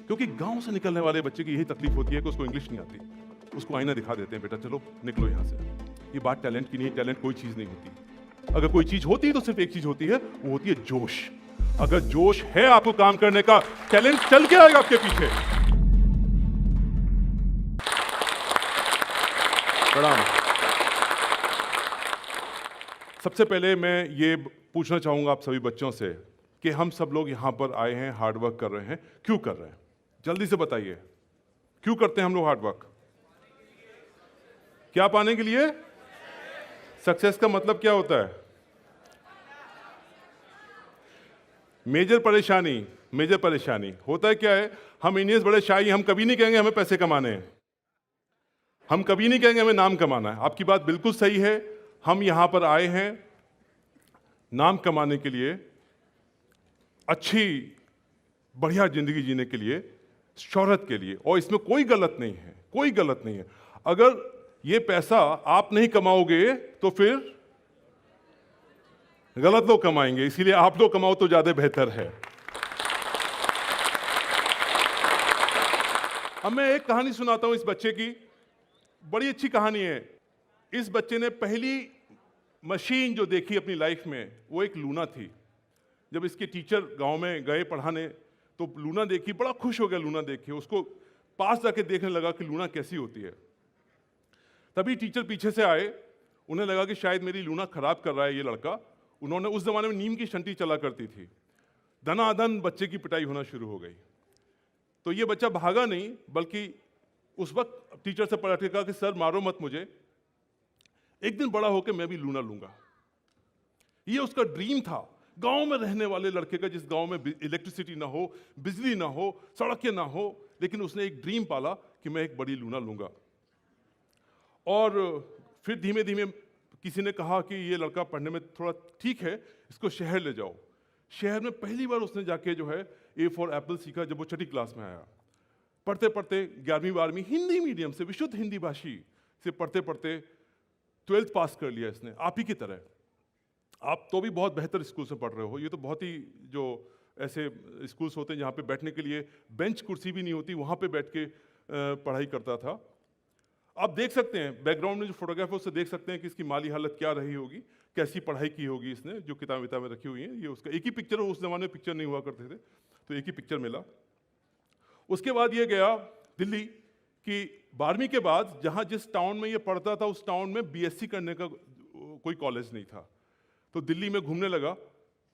क्योंकि गांव से निकलने वाले बच्चे की यही तकलीफ होती है कि उसको इंग्लिश नहीं आती। उसको आईना दिखा देते हैं, बेटा चलो निकलो यहाँ से। ये बात टैलेंट की नहीं, टैलेंट कोई चीज़ नहीं होती। अगर कोई चीज़ होती है तो सिर्फ एक चीज़ होती है, वो होती है जोश। अगर जोश है आपको काम करने का, टैलेंट चल के आएगा आपके पीछे। प्रणाम। सबसे पहले मैं ये पूछना चाहूंगा आप सभी बच्चों से कि हम सब लोग यहाँ पर आए हैं, हार्ड वर्क कर रहे हैं, क्यों कर रहे हैं? जल्दी से बताइए, क्यों करते हैं हम लोग हार्ड वर्क? क्या पाने के लिए? सक्सेस का मतलब क्या होता है? मेजर परेशानी होता है क्या है? हम इंडियंस बड़े शाही, हम कभी नहीं कहेंगे हमें पैसे कमाने हैं, हम कभी नहीं कहेंगे हमें नाम कमाना है। आपकी बात बिल्कुल सही है, हम यहां पर आए हैं नाम कमाने के लिए, अच्छी बढ़िया जिंदगी जीने के लिए, शोहरत के लिए, और इसमें कोई गलत नहीं है, कोई गलत नहीं है। अगर ये पैसा आप नहीं कमाओगे तो फिर गलत लोग कमाएंगे, इसीलिए आप लोग कमाओ तो ज्यादा बेहतर है। अब मैं एक कहानी सुनाता हूं इस बच्चे की, बड़ी अच्छी कहानी है। इस बच्चे ने पहली मशीन जो देखी अपनी लाइफ में, वो एक लूना थी। जब इसके टीचर गांव में गए पढ़ाने तो लूना देखी, बड़ा खुश हो गया लूना देख के। उसको पास जाके देखने लगा कि लूना कैसी होती है। तभी टीचर पीछे से आए, उन्हें लगा कि शायद मेरी लूना खराब कर रहा है ये लड़का। उन्होंने, उस जमाने में नीम की शंटी चला करती थी, धनाधन बच्चे की पिटाई होना शुरू हो गई। तो ये बच्चा भागा नहीं, बल्कि उस वक्त टीचर से पलट के कहा कि सर मारो मत मुझे, एक दिन बड़ा होकर मैं भी लूना लूंगा। ये उसका ड्रीम था, गांव में रहने वाले लड़के का, जिस गांव में इलेक्ट्रिसिटी ना हो, बिजली ना हो, सड़कें ना हो, लेकिन उसने एक ड्रीम पाला कि मैं एक बड़ी लूना लूंगा। और फिर धीमे धीमे किसी ने कहा कि ये लड़का पढ़ने में थोड़ा ठीक है, इसको शहर ले जाओ। शहर में पहली बार उसने जाके जो है ए फॉर एप्पल सीखा जब वो छठी क्लास में आया। पढ़ते पढ़ते 11वीं 12वीं हिंदी मीडियम से, विशुद्ध हिंदी भाषी से पढ़ते पढ़ते 12th पास कर लिया इसने, आप ही की तरह। आप तो भी बहुत बेहतर स्कूल से पढ़ रहे हो, ये तो बहुत ही जो ऐसे स्कूल्स होते हैं जहाँ पे बैठने के लिए बेंच कुर्सी भी नहीं होती, वहाँ पे बैठ के पढ़ाई करता था। आप देख सकते हैं बैकग्राउंड में जो फोटोग्राफ है उससे देख सकते हैं कि इसकी माली हालत क्या रही होगी, कैसी पढ़ाई की होगी इसने। जो किताबें विताबें रखी हुई हैं, ये उसका एक ही पिक्चर, उस जमाने में पिक्चर नहीं हुआ करते थे, तो एक ही पिक्चर मिला। उसके बाद ये गया दिल्ली कि 12वीं के बाद जहाँ जिस टाउन में ये पढ़ता था उस टाउन में बीएससी करने का कोई कॉलेज नहीं था। तो दिल्ली में घूमने लगा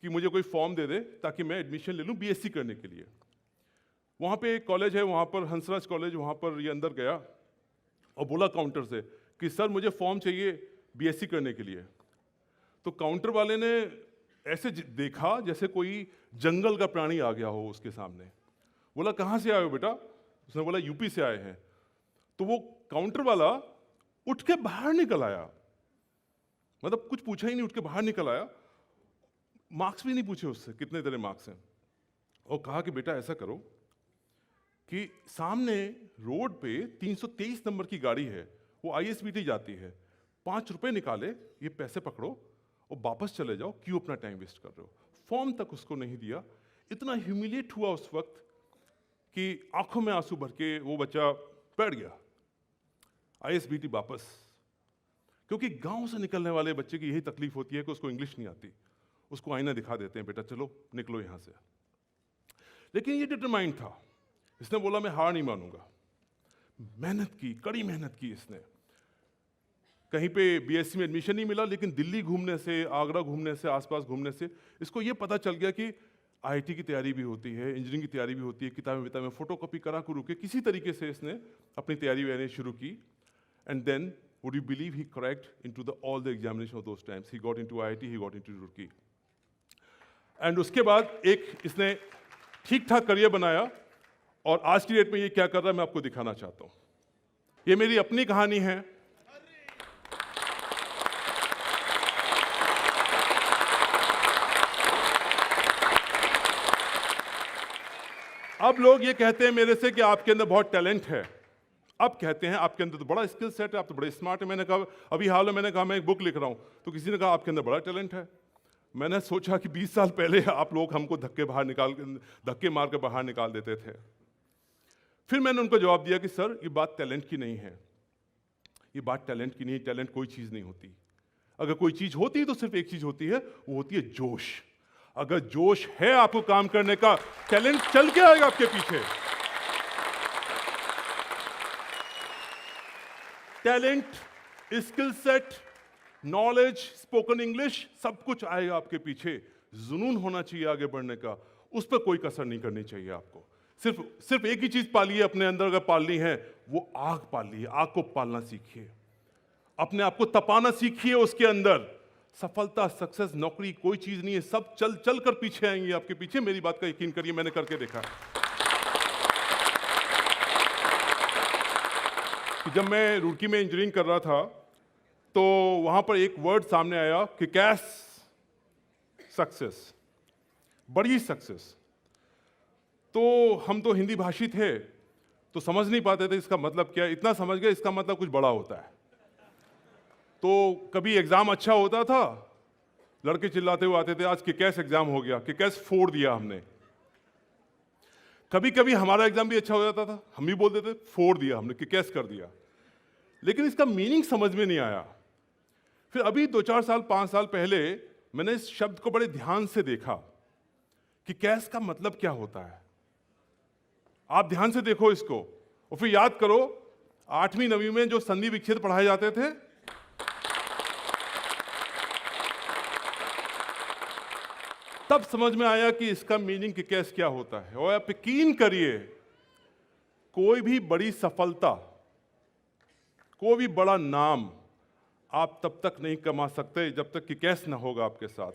कि मुझे कोई फॉर्म दे दे ताकि मैं एडमिशन ले लूँ बीएससी करने के लिए। वहाँ पे एक कॉलेज है, वहाँ पर हंसराज कॉलेज, वहाँ पर ये अंदर गया और बोला काउंटर से कि सर मुझे फॉर्म चाहिए बीएससी करने के लिए। तो काउंटर वाले ने ऐसे देखा जैसे कोई जंगल का प्राणी आ गया हो उसके सामने। बोला कहाँ से आए हो बेटा? उसने बोला यूपी से आए हैं। तो वो काउंटर वाला उठ के बाहर निकल आया, मतलब कुछ पूछा ही नहीं, उठ के बाहर निकल आया, मार्क्स भी नहीं पूछे उससे कितने तेरे मार्क्स हैं, और कहा कि बेटा ऐसा करो कि सामने रोड पे 323 नंबर की गाड़ी है, वो आईएसबीटी जाती है, 5 रुपए निकाले, ये पैसे पकड़ो और वापस चले जाओ, क्यों अपना टाइम वेस्ट कर रहे हो? फॉर्म तक उसको नहीं दिया। इतना ह्यूमिलिएट हुआ उस वक्त कि आंखों में आंसू भर के वो बच्चा बैठ गया। आईएसबीटी वापस, क्योंकि गांव से निकलने वाले बच्चे की यही तकलीफ होती है कि उसको इंग्लिश नहीं आती। उसको आईना दिखा देते हैं, बेटा चलो निकलो यहां से। लेकिन ये डिटरमाइंड था, इसने बोला मैं हार नहीं मानूंगा। मेहनत की, कड़ी मेहनत की इसने। कहीं पे बीएससी में एडमिशन नहीं मिला, लेकिन दिल्ली घूमने से, आगरा घूमने से, आसपास घूमने से इसको ये पता चल गया कि आईआईटी की तैयारी भी होती है, इंजीनियरिंग की तैयारी भी होती है। किताबें विताबें फोटोकॉपी करा करू के किसी तरीके से इसने अपनी तैयारी वैयारी शुरू की। And then would you believe he cracked into all the examination of those times? He got into IIT, he got into Roorkee. And उसके बाद एक इसने ठीक ठाक करियर बनाया, और आज की डेट में ये क्या कर रहा है मैं आपको दिखाना चाहता हूं। ये मेरी अपनी कहानी है। अब लोग ये कहते हैं मेरे से कि आपके अंदर बहुत टैलेंट है। अब कहते हैं आपके अंदर तो बड़ा स्किल सेट है, आप तो बड़े स्मार्ट है। मैंने कहा, अभी हाल में मैंने कहा मैं एक बुक लिख रहा हूं, तो किसी ने कहा आपके अंदर बड़ा टैलेंट है। मैंने सोचा कि 20 साल पहले आप लोग हमको धक्के मार के बाहर निकाल देते थे। फिर मैंने उनको जवाब दिया कि सर ये बात टैलेंट की नहीं है, ये बात टैलेंट की नहीं, टैलेंट कोई चीज़ नहीं होती। अगर कोई चीज़ होती है तो सिर्फ एक चीज़ होती है, वो होती है जोश। अगर जोश है आपको काम करने का, टैलेंट चल के आएगा आपके पीछे। Talent, skill set, knowledge, spoken English, सब कुछ आएगा आपके पीछे। जुनून होना चाहिए आगे बढ़ने का, उस पर कोई कसर नहीं करनी चाहिए आपको। सिर्फ एक ही चीज पालिए अपने अंदर, अगर पालनी है वो आग पालिए, आग को पालना सीखिए, अपने आप को तपाना सीखिए उसके अंदर। सफलता, सक्सेस, नौकरी कोई चीज नहीं है, सब चल चल कर पीछे आएंगे आपके पीछे। मेरी बात का यकीन करिए, मैंने करके देखा। कि जब मैं रुड़की में इंजीनियरिंग कर रहा था तो वहां पर एक वर्ड सामने आया कि कैश सक्सेस, बड़ी सक्सेस। तो हम तो हिंदी भाषी थे तो समझ नहीं पाते थे इसका मतलब क्या। इतना समझ गए इसका मतलब कुछ बड़ा होता है। तो कभी एग्जाम अच्छा होता था, लड़के चिल्लाते हुए आते थे आज किकैस एग्जाम हो गया, किकैस फोड़ दिया हमने। कभी कभी हमारा एग्जाम भी अच्छा हो जाता था, हम भी बोलते थे फोड़ दिया हमने, किकैस कर दिया। लेकिन इसका मीनिंग समझ में नहीं आया। फिर अभी 2-4 साल 5 साल पहले मैंने इस शब्द को बड़े ध्यान से देखा कि कैस का मतलब क्या होता है। आप ध्यान से देखो इसको और फिर याद करो 8वीं 9वीं में जो संधि विच्छेद पढ़ाए जाते थे, तब समझ में आया कि इसका मीनिंग कि कैस क्या होता है। और आप यकीन करिए, कोई भी बड़ी सफलता, कोई भी बड़ा नाम आप तब तक नहीं कमा सकते जब तक कि कैस ना होगा आपके साथ।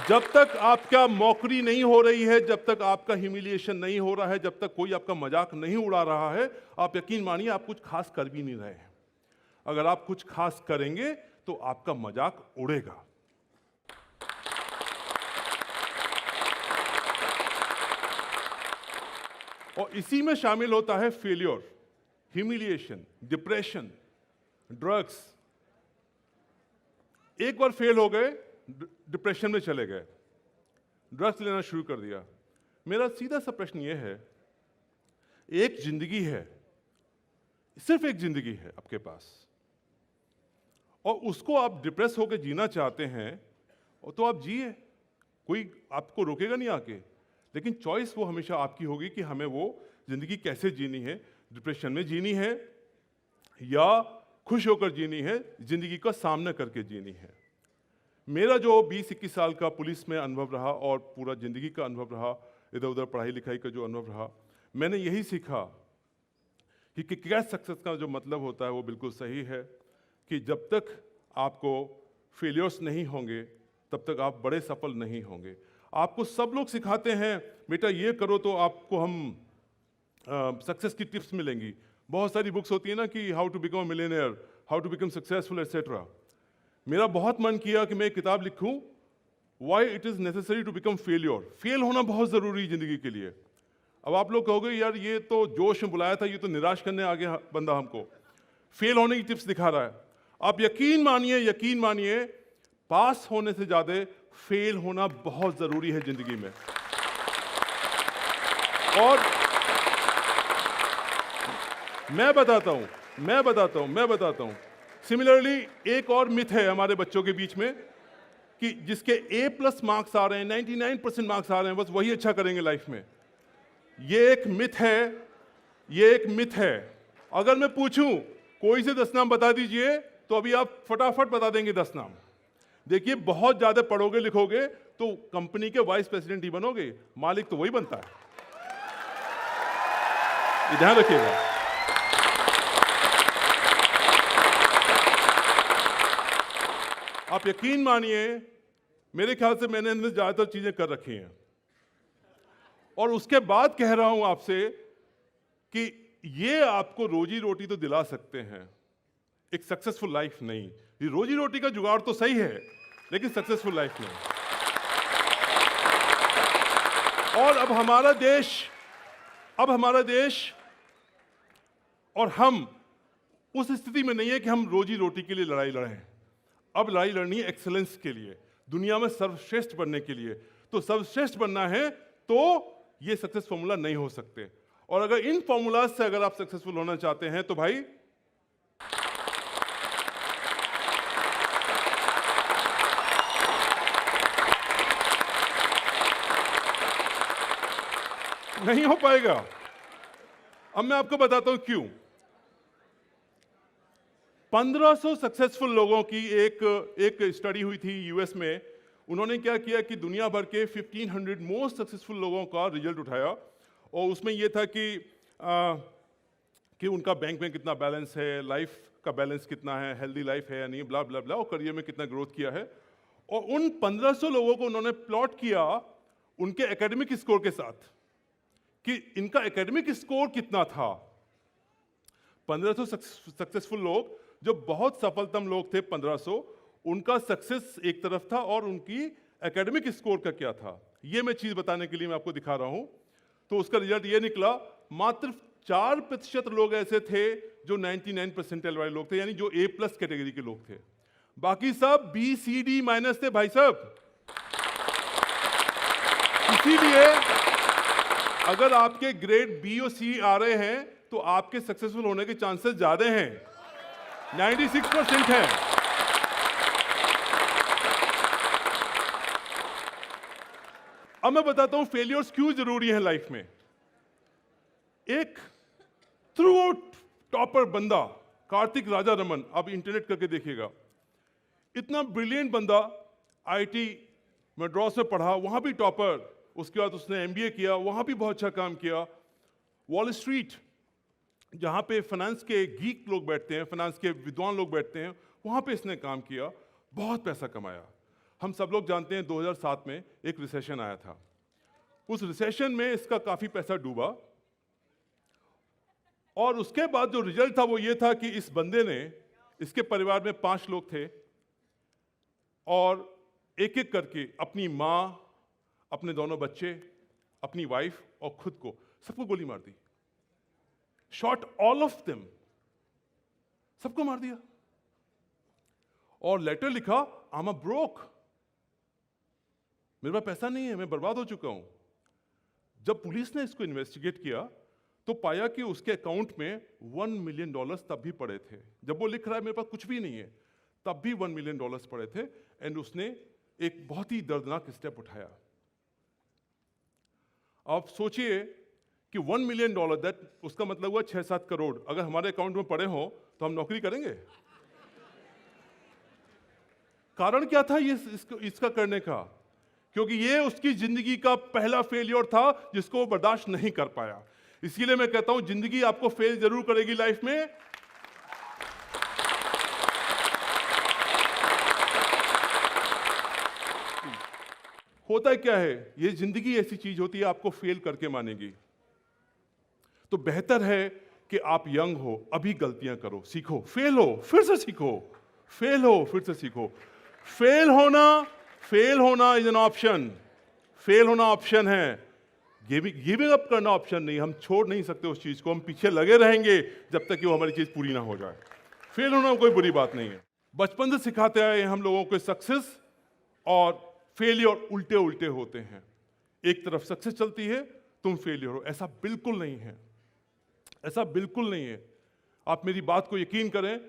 जब तक आपका मौकरी नहीं हो रही है, जब तक आपका ह्यूमिलिएशन नहीं हो रहा है, जब तक कोई आपका मजाक नहीं उड़ा रहा है, आप यकीन मानिए आप कुछ खास कर भी नहीं रहे हैं। अगर आप कुछ खास करेंगे तो आपका मजाक उड़ेगा। और इसी में शामिल होता है फेलियर, ह्यूमिलिएशन, डिप्रेशन, ड्रग्स। एक बार फेल हो गए, डिप्रेशन में चले गए, ड्रग्स लेना शुरू कर दिया। मेरा सीधा सा प्रश्न यह है, एक जिंदगी है, सिर्फ एक जिंदगी है आपके पास, और उसको आप डिप्रेस होकर जीना चाहते हैं तो आप जिए, कोई आपको रोकेगा नहीं आके। लेकिन चॉइस वो हमेशा आपकी होगी कि हमें वो जिंदगी कैसे जीनी है, डिप्रेशन में जीनी है या खुश होकर जीनी है, जिंदगी का सामना करके जीनी है। मेरा जो 20-21 साल का पुलिस में अनुभव रहा और पूरा जिंदगी का अनुभव रहा, इधर उधर पढ़ाई लिखाई का जो अनुभव रहा, मैंने यही सीखा कि क्या सक्सेस का जो मतलब होता है वो बिल्कुल सही है कि जब तक आपको फेलियर्स नहीं होंगे तब तक आप बड़े सफल नहीं होंगे। आपको सब लोग सिखाते हैं बेटा ये करो तो आपको हम सक्सेस की टिप्स मिलेंगी। बहुत सारी बुक्स होती है ना कि how to become a millionaire, how to become successful etcetera. मेरा बहुत मन किया कि मैं एक किताब लिखूं, why it is necessary to become failure. Fail होना बहुत जरूरी है जिंदगी के लिए। अब आप लोग कहोगे यार ये तो जोश में बुलाया था, ये तो निराश करने आ गया बंदा हमको, फेल होने की टिप्स दिखा रहा है। आप यकीन मानिए पास होने से ज्यादा फेल होना बहुत जरूरी है जिंदगी में। और मैं बताता हूं सिमिलरली एक और मिथ है हमारे बच्चों के बीच में कि जिसके A+ मार्क्स आ रहे हैं, 99% मार्क्स आ रहे हैं, बस वही अच्छा करेंगे लाइफ में। ये एक मिथ है। अगर मैं पूछूं कोई से 10 नाम बता दीजिए तो अभी आप फटाफट बता देंगे 10 नाम। देखिए बहुत ज्यादा पढ़ोगे लिखोगे तो कंपनी के वाइस प्रेसिडेंट ही बनोगे, मालिक तो वही बनता है, ये ध्यान रखिएगा। आप यकीन मानिए मेरे ख्याल से मैंने इनमें ज्यादातर चीजें कर रखी हैं और उसके बाद कह रहा हूं आपसे कि ये आपको रोजी रोटी तो दिला सकते हैं, एक सक्सेसफुल लाइफ नहीं। ये रोजी रोटी का जुगाड़ तो सही है लेकिन सक्सेसफुल लाइफ नहीं। और अब हमारा देश और हम उस स्थिति में नहीं है कि हम रोजी रोटी के लिए लड़ाई लड़ें। अब लड़ाई लड़नी है एक्सेलेंस के लिए, दुनिया में सर्वश्रेष्ठ बनने के लिए। तो सर्वश्रेष्ठ बनना है तो ये सक्सेस फॉर्मूला नहीं हो सकते। और अगर इन फॉर्मूलाज से अगर आप सक्सेसफुल होना चाहते हैं तो भाई नहीं हो पाएगा। अब मैं आपको बताता हूं क्यों। 1500 सक्सेसफुल लोगों की एक स्टडी हुई थी यूएस में। उन्होंने क्या किया कि दुनिया भर के 1500 मोस्ट सक्सेसफुल लोगों का रिजल्ट उठाया और उसमें यह था कि उनका बैंक में कितना बैलेंस है, लाइफ का बैलेंस कितना है, हेल्दी लाइफ है या नहीं, ब्ला ब्ला ब्ला, और करियर में कितना ग्रोथ किया है। और उन 1500 लोगों को उन्होंने प्लॉट किया उनके एकेडमिक स्कोर के साथ कि इनका एकेडमिक स्कोर कितना था। 1500 सक्सेसफुल लोग जो बहुत सफलतम लोग थे 1500, उनका सक्सेस एक तरफ था और उनकी एकेडमिक स्कोर का क्या था, ये मैं चीज बताने के लिए मैं आपको दिखा रहा हूं। तो उसका रिजल्ट ये निकला, मात्र 4% लोग ऐसे थे जो 99 परसेंटाइल वाले लोग थे, यानी जो A+ कैटेगरी के लोग थे। बाकी सब B, C, D- थे भाई साहब। इसीलिए अगर आपके ग्रेड B और C आ रहे हैं तो आपके सक्सेसफुल होने के चांसेस ज्यादा हैं, 96% है। अब मैं बताता हूं फेलियर्स क्यों जरूरी है लाइफ में। एक थ्रू आउट टॉपर बंदा कार्तिक राजारमन, आप इंटरनेट करके देखिएगा, इतना ब्रिलियंट बंदा, आईआईटी मद्रास में पढ़ा, वहां भी टॉपर, उसके बाद उसने एमबीए किया, वहां भी बहुत अच्छा काम किया। वॉल स्ट्रीट जहां पे फाइनेंस के गीक लोग बैठते हैं, फाइनेंस के विद्वान लोग बैठते हैं, वहां पे इसने काम किया, बहुत पैसा कमाया। हम सब लोग जानते हैं 2007 में एक रिसेशन आया था। उस रिसेशन में इसका काफी पैसा डूबा और उसके बाद जो रिजल्ट था वो ये था कि इस बंदे ने, इसके परिवार में 5 लोग थे और एक एक करके अपनी मां, अपने दोनों बच्चे, अपनी वाइफ और खुद को, सबको गोली मार दी। शॉट ऑल ऑफ देम, सबको मार दिया और लेटर लिखा, आई एम ब्रोक, मेरे पास पैसा नहीं है, मैं बर्बाद हो चुका हूं। जब पुलिस ने इसको इन्वेस्टिगेट किया तो पाया कि उसके अकाउंट में $1 मिलियन तब भी पड़े थे। जब वो लिख रहा है मेरे पास कुछ भी नहीं है, तब भी $1 मिलियन पड़े थे। एंड उसने एक बहुत ही दर्दनाक स्टेप उठाया। आप सोचिए कि $1 मिलियन, दैट उसका मतलब हुआ 6-7 करोड़, अगर हमारे अकाउंट में पड़े हो तो हम नौकरी करेंगे? कारण क्या था ये इसका करने का? क्योंकि ये उसकी जिंदगी का पहला फेलियर था जिसको वो बर्दाश्त नहीं कर पाया। इसीलिए मैं कहता हूं जिंदगी आपको फेल जरूर करेगी लाइफ में। होता क्या है, ये जिंदगी ऐसी चीज होती है आपको फेल करके मानेगी। तो बेहतर है कि आप यंग हो, अभी गलतियां करो, सीखो, फेल हो फिर से सीखो, फेल हो फिर से सीखो। फेल होना इज एन ऑप्शन, फेल होना ऑप्शन है, गिविंग अप करना ऑप्शन नहीं। हम छोड़ नहीं सकते उस चीज को, हम पीछे लगे रहेंगे जब तक कि वो हमारी चीज पूरी ना हो जाए। फेल होना कोई बुरी बात नहीं है। बचपन से सिखाते आए हम लोगों को सक्सेस और फेलियर उल्टे उल्टे होते हैं। एक तरफ सक्सेस चलती है, तुम फेलियर हो, ऐसा बिल्कुल नहीं है, ऐसा बिल्कुल नहीं है। आप मेरी बात को यकीन करें,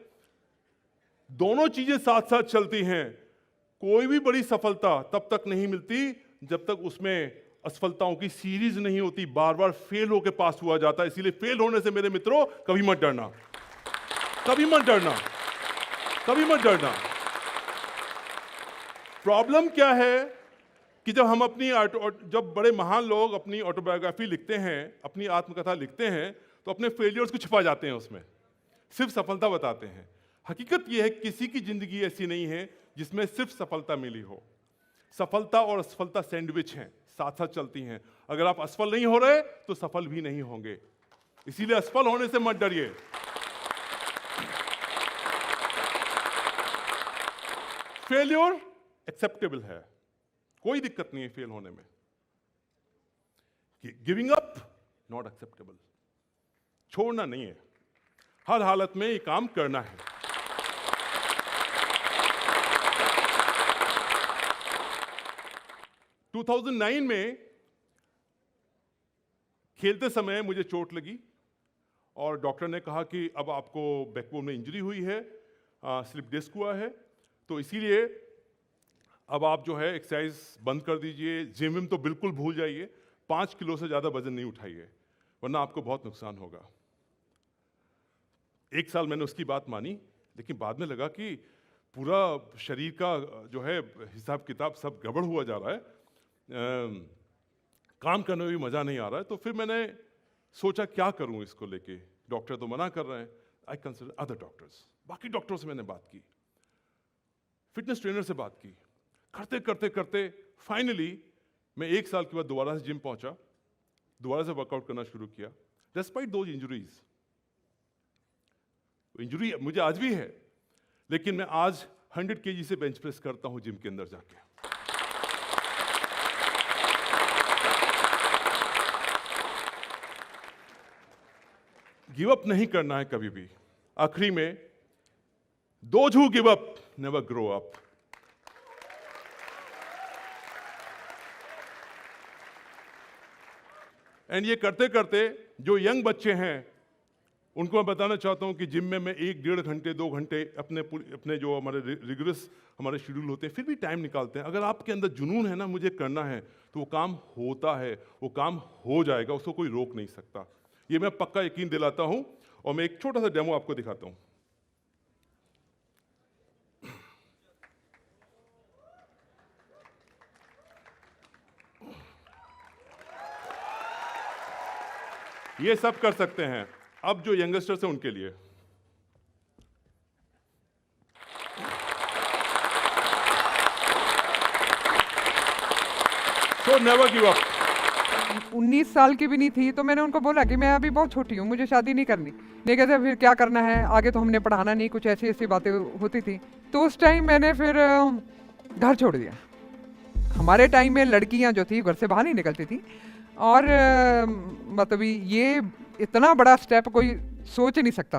दोनों चीजें साथ साथ चलती हैं। कोई भी बड़ी सफलता तब तक नहीं मिलती जब तक उसमें असफलताओं की सीरीज नहीं होती, बार बार फेल होकर पास हुआ जाता है। इसीलिए फेल होने से मेरे मित्रों कभी मत डरना, कभी मत डरना, कभी मत डरना। प्रॉब्लम क्या है कि जब हम जब बड़े महान लोग अपनी ऑटोबायोग्राफी लिखते हैं, अपनी आत्मकथा लिखते हैं, तो अपने फेलियर्स को छुपा जाते हैं, उसमें सिर्फ सफलता बताते हैं। हकीकत यह है किसी की जिंदगी ऐसी नहीं है जिसमें सिर्फ सफलता मिली हो। सफलता और असफलता सैंडविच हैं, साथ साथ चलती हैं। अगर आप असफल नहीं हो रहे तो सफल भी नहीं होंगे। इसीलिए असफल होने से मत डरिए। फेलियर एक्सेप्टेबल है, कोई दिक्कत नहीं है फेल होने में। गिविंग अप नॉट एक्सेप्टेबल, छोड़ना नहीं है, हर हालत में ये काम करना है। (2009) में खेलते समय मुझे चोट लगी और डॉक्टर ने कहा कि अब आपको बैकबोन में इंजरी हुई है, स्लिप डिस्क हुआ है, तो इसीलिए अब आप जो है एक्सरसाइज बंद कर दीजिए, जिम विम तो बिल्कुल भूल जाइए, 5 किलो से ज़्यादा वजन नहीं उठाइए वरना आपको बहुत नुकसान होगा। 1 साल मैंने उसकी बात मानी, लेकिन बाद में लगा कि पूरा शरीर का जो है हिसाब किताब सब गड़बड़ हुआ जा रहा है, काम करने में भी मज़ा नहीं आ रहा है। तो फिर मैंने सोचा क्या करूं इसको लेके, डॉक्टर तो मना कर रहे हैं, आई कंसिडर अदर डॉक्टर्स। बाकी डॉक्टरों से मैंने बात की, फिटनेस ट्रेनर से बात की, करते करते करते फाइनली मैं 1 साल के बाद दोबारा से जिम पहुंचा, दोबारा से वर्कआउट करना शुरू किया डिस्पाइट दोज इंजरीज। इंजरी मुझे आज भी है, लेकिन मैं आज 100 kg से बेंच प्रेस करता हूं जिम के अंदर जाके। गिव अप नहीं करना है कभी भी। आखिरी में, those who give up never grow up. And ये करते करते जो यंग बच्चे हैं उनको मैं बताना चाहता हूं कि जिम में मैं 1-1.5 घंटे 2 घंटे अपने जो हमारे रिगरस हमारे शेड्यूल होते हैं फिर भी टाइम निकालते हैं। अगर आपके अंदर जुनून है ना, मुझे करना है, तो वो काम होता है, वो काम हो जाएगा, उसको कोई रोक नहीं सकता। ये मैं पक्का यकीन दिलाता हूं। और मैं एक छोटा सा डेमो आपको दिखाता हूं। ये सब कर सकते हैं। अब जो यंगस्टर्स हैं उनके लिए सो नेवर गिव अप। 19 साल की भी नहीं थी, तो मैंने उनको बोला कि मैं अभी बहुत छोटी हूँ, मुझे शादी नहीं करनी। नहीं कहते फिर क्या करना है आगे, तो हमने पढ़ाना नहीं, कुछ ऐसी ऐसी बातें होती थी। तो उस टाइम मैंने फिर घर छोड़ दिया। हमारे टाइम में लड़कियां जो थी घर से बाहर नहीं निकलती थी, और मतलब ये इतना बड़ा स्टेप कोई सोच नहीं सकता।